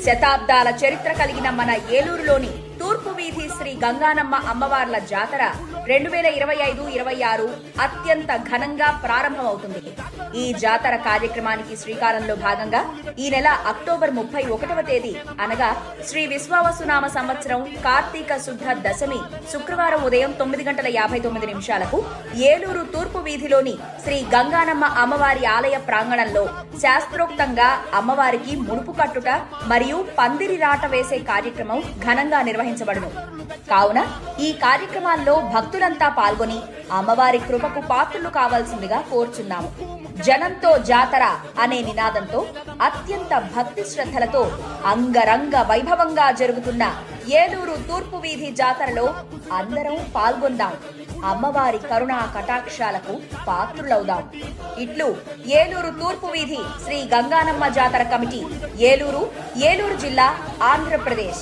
శతాబ్దాల చరిత్ర కలిగిన మన ఏలూరులోని తూర్పు వీధి శ్రీ గంగానమ్మ అమ్మవార్ల జాతర 2025-26 అత్యంత ఘనంగా ప్రారంభమవుతుంది. ఈ జాతర కార్యక్రమానికి శ్రీకారంలో భాగంగా ఈ నెల అక్టోబర్ 31వ తేదీ అనగా శ్రీ విశ్వావసునామ సంవత్సరం కార్తీక శుద్ధ దశమి శుక్రవారం ఉదయం 9:59 ఏలూరు తూర్పు వీధిలోని శ్రీ గంగానమ్మ అమ్మవారి ఆలయ ప్రాంగణంలో శాస్త్రోక్తంగా అమ్మవారికి ముడుపు కట్టుట మరియు పందిరి రాట వేసే కార్యక్రమం ఘనంగా నిర్వహించబడును. కావున ఈ కార్యక్రమాల్లో భక్తులంతా పాల్గొని అమ్మవారి కృపకు పాత్రులు కావాల్సిందిగా కోరుచున్నాము. జనంతో జాతర అనే నినాదంతో అత్యంత భక్తి శ్రద్ధలతో అంగరంగ వైభవంగా జరుగుతున్న ఏలూరు తూర్పు వీధి జాతరలో అందరం పాల్గొందాం. అమ్మవారి కరుణా కటాక్షాలకు పాత్రులవుదాం. ఇట్లు ఏలూరు తూర్పు వీధి శ్రీ గంగానమ్మ జాతర కమిటీ, ఏలూరు జిల్లా, ఆంధ్రప్రదేశ్.